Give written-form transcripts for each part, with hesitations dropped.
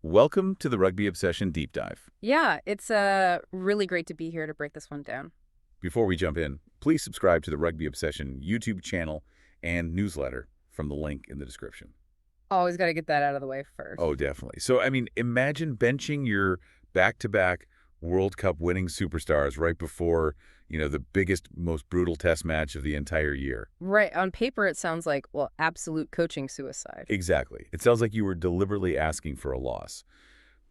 welcome to the Rugby Obsession Deep Dive. Yeah, it's really great to be here to break this one down. Before we jump in, please subscribe to the Rugby Obsession YouTube channel and newsletter from the link in the description. Always got to get that out of the way first. Oh, definitely. So, imagine benching your back-to-back World Cup winning superstars right before, the biggest, most brutal test match of the entire year. Right. On paper, it sounds like, well, absolute coaching suicide. Exactly. It sounds like you were deliberately asking for a loss.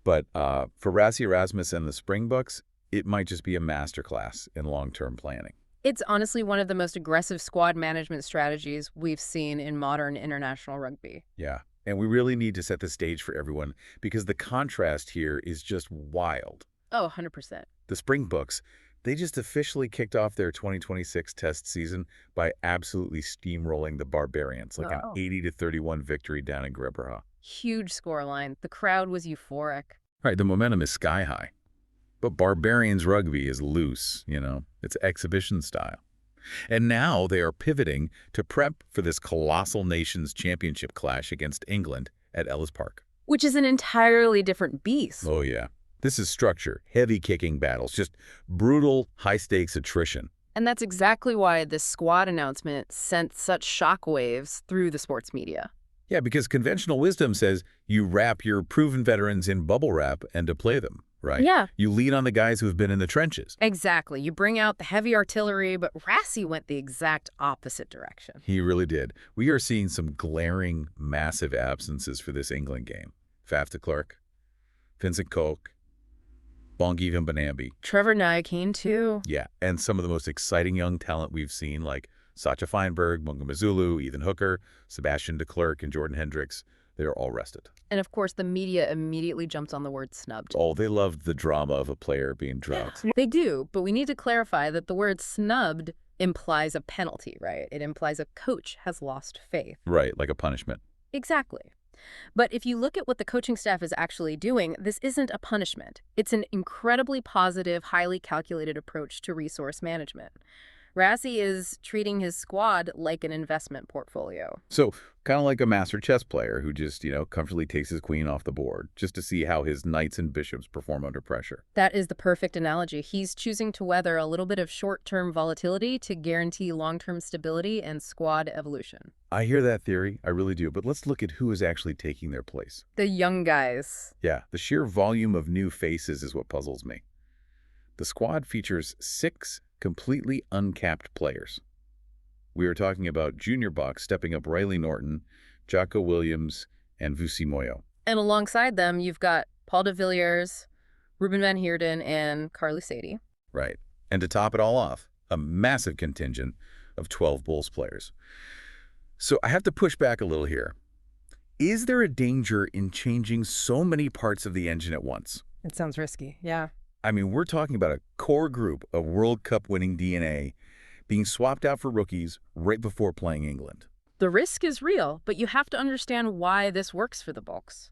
But for Rassie Erasmus and the Springboks, it might just be a masterclass in long-term planning. It's honestly one of the most aggressive squad management strategies we've seen in modern international rugby. Yeah, and we really need to set the stage for everyone because the contrast here is just wild. Oh, 100%. The Springboks, they just officially kicked off their 2026 test season by absolutely steamrolling the Barbarians, like an 80-31 victory down in Grebreha. Huge scoreline. The crowd was euphoric. Right, the momentum is sky high. But Barbarians rugby is loose, it's exhibition style. And now they are pivoting to prep for this colossal nations championship clash against England at Ellis Park. Which is an entirely different beast. Oh, yeah. This is structure, heavy kicking battles, just brutal, high-stakes attrition. And that's exactly why this squad announcement sent such shockwaves through the sports media. Yeah, because conventional wisdom says you wrap your proven veterans in bubble wrap and deploy them, right? Yeah. You lean on the guys who've been in the trenches. Exactly. You bring out the heavy artillery, but Rassie went the exact opposite direction. He really did. We are seeing some glaring, massive absences for this England game. Faf de Klerk, Vincent Koch, Bongi Vimbanambi. Trevor Nyakane, too. Yeah, and some of the most exciting young talent we've seen, like Sacha Feinberg, Munga Mazulu, Ethan Hooker, Sebastian de Klerk, and Jordan Hendricks. They're all rested. And of course, the media immediately jumps on the word snubbed. Oh, they loved the drama of a player being drugged. They do, but we need to clarify that the word snubbed implies a penalty, right? It implies a coach has lost faith. Right, like a punishment. Exactly. But if you look at what the coaching staff is actually doing, this isn't a punishment. It's an incredibly positive, highly calculated approach to resource management. Rassie is treating his squad like an investment portfolio. So, kind of like a master chess player who just, comfortably takes his queen off the board just to see how his knights and bishops perform under pressure. That is the perfect analogy. He's choosing to weather a little bit of short-term volatility to guarantee long-term stability and squad evolution. I hear that theory, I really do, but let's look at who is actually taking their place. The young guys. Yeah, the sheer volume of new faces is what puzzles me. The squad features 6 completely uncapped players. We are talking about junior Bucks stepping up Riley Norton, Jocko Williams, and Vusi Moyo. And alongside them, you've got Paul de Villiers, Ruben van Heerden, and Carly Sadie. Right. And to top it all off, a massive contingent of 12 Bulls players. So I have to push back a little here. Is there a danger in changing so many parts of the engine at once? It sounds risky, yeah. We're talking about a core group of World Cup winning DNA being swapped out for rookies right before playing England. The risk is real, but you have to understand why this works for the Bulks.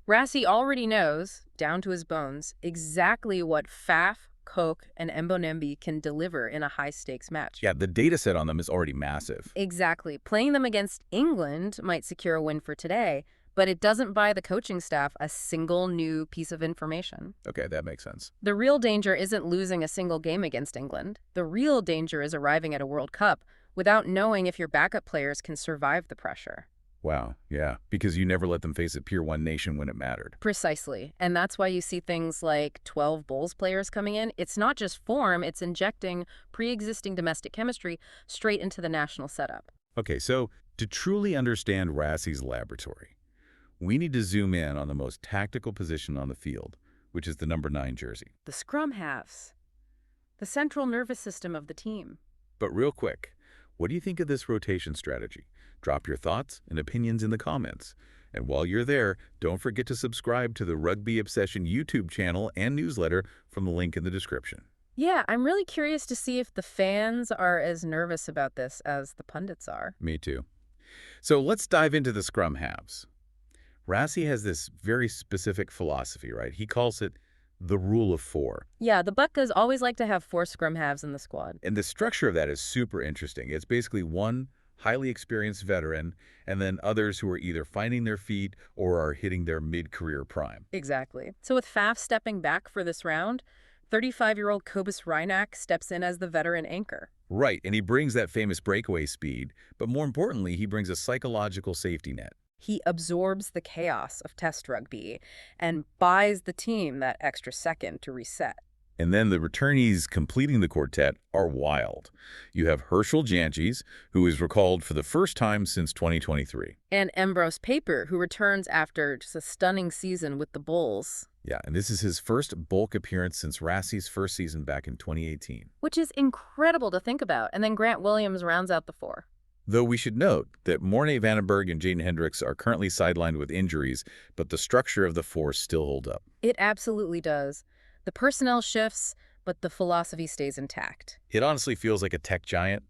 Rassie already knows, down to his bones, exactly what Faf, Koch, and Mbonembi can deliver in a high-stakes match. Yeah, the data set on them is already massive. Exactly. Playing them against England might secure a win for today, but it doesn't buy the coaching staff a single new piece of information. Okay, that makes sense. The real danger isn't losing a single game against England. The real danger is arriving at a World Cup without knowing if your backup players can survive the pressure. Wow, yeah, because you never let them face a Pier 1 nation when it mattered. Precisely. And that's why you see things like 12 Bulls players coming in. It's not just form, it's injecting pre-existing domestic chemistry straight into the national setup. Okay, so to truly understand Rassie's laboratory, we need to zoom in on the most tactical position on the field, which is the number 9 jersey. The scrum halves. The central nervous system of the team. But real quick, what do you think of this rotation strategy? Drop your thoughts and opinions in the comments. And while you're there, don't forget to subscribe to the Rugby Obsession YouTube channel and newsletter from the link in the description. Yeah, I'm really curious to see if the fans are as nervous about this as the pundits are. Me too. So let's dive into the scrum halves. Rassie has this very specific philosophy, right? He calls it the rule of 4. Yeah, the Buckas always like to have 4 scrum halves in the squad. And the structure of that is super interesting. It's basically 1 highly experienced veteran, and then others who are either finding their feet or are hitting their mid-career prime. Exactly. So with Faf stepping back for this round, 35-year-old Cobus Reinach steps in as the veteran anchor. Right, and he brings that famous breakaway speed, but more importantly, he brings a psychological safety net. He absorbs the chaos of test rugby and buys the team that extra second to reset. And then the returnees completing the quartet are wild. You have Herschel Jantjies, who is recalled for the first time since 2023. And Ambrose Paper, who returns after just a stunning season with the Bulls. Yeah, and this is his first bulk appearance since Rassie's first season back in 2018. Which is incredible to think about. And then Grant Williams rounds out the four. Though we should note that Morné Vandenberg and Jaden Hendricks are currently sidelined with injuries, but the structure of the four still hold up. It absolutely does. The personnel shifts, but the philosophy stays intact. It honestly feels like a tech giant,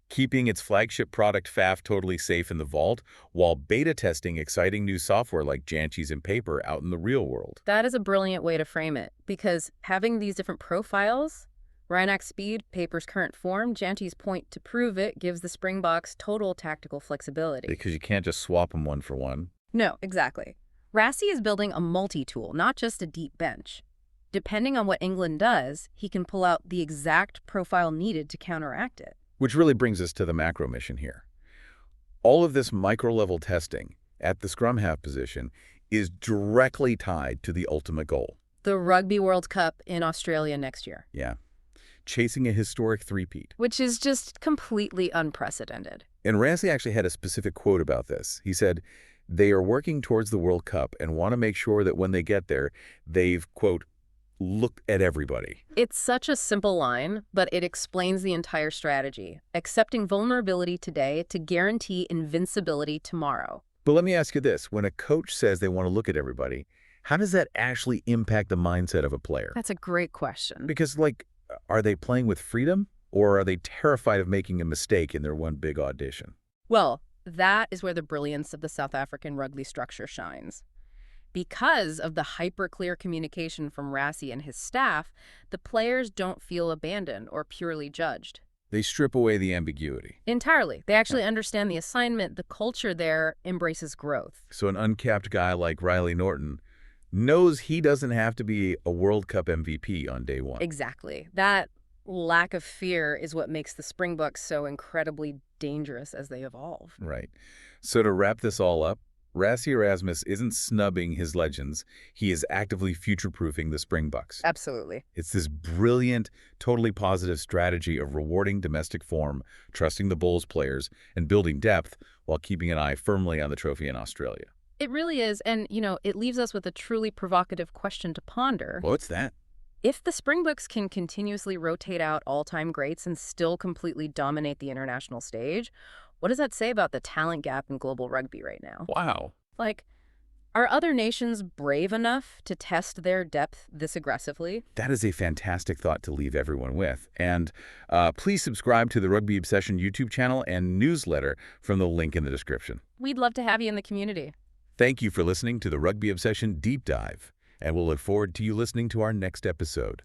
keeping its flagship product Faf totally safe in the vault while beta testing exciting new software like Jantjies and Paper out in the real world. That is a brilliant way to frame it, because having these different profiles, Reinach's speed, Paper's current form, Jantjies' point to prove it, gives the Springboks total tactical flexibility. Because you can't just swap them one for one. No, exactly. Rassie is building a multi-tool, not just a deep bench. Depending on what England does, he can pull out the exact profile needed to counteract it. Which really brings us to the macro mission here. All of this micro-level testing at the scrum half position is directly tied to the ultimate goal. The Rugby World Cup in Australia next year. Yeah. Chasing a historic three-peat. Which is just completely unprecedented. And Rassie actually had a specific quote about this. He said, "They are working towards the World Cup and want to make sure that when they get there, they've, quote, look at everybody." It's such a simple line, but it explains the entire strategy. Accepting vulnerability today to guarantee invincibility tomorrow. But let me ask you this. When a coach says they want to look at everybody, how does that actually impact the mindset of a player? That's a great question. Because, are they playing with freedom, or are they terrified of making a mistake in their one big audition? Well, that is where the brilliance of the South African rugby structure shines. Because of the hyper-clear communication from Rassie and his staff, the players don't feel abandoned or purely judged. They strip away the ambiguity. Entirely. They actually understand the assignment. The culture there embraces growth. So an uncapped guy like Riley Norton knows he doesn't have to be a World Cup MVP on day one. Exactly. That lack of fear is what makes the Springboks so incredibly dangerous as they evolve. Right. So to wrap this all up, Rassie Erasmus isn't snubbing his legends. He is actively future-proofing the Springboks. Absolutely. It's this brilliant, totally positive strategy of rewarding domestic form, trusting the Bulls players, and building depth while keeping an eye firmly on the trophy in Australia. It really is. And, it leaves us with a truly provocative question to ponder. What's that? If the Springboks can continuously rotate out all-time greats and still completely dominate the international stage, what does that say about the talent gap in global rugby right now? Wow. Are other nations brave enough to test their depth this aggressively? That is a fantastic thought to leave everyone with. And please subscribe to the Rugby Obsession YouTube channel and newsletter from the link in the description. We'd love to have you in the community. Thank you for listening to the Rugby Obsession Deep Dive, and we'll look forward to you listening to our next episode.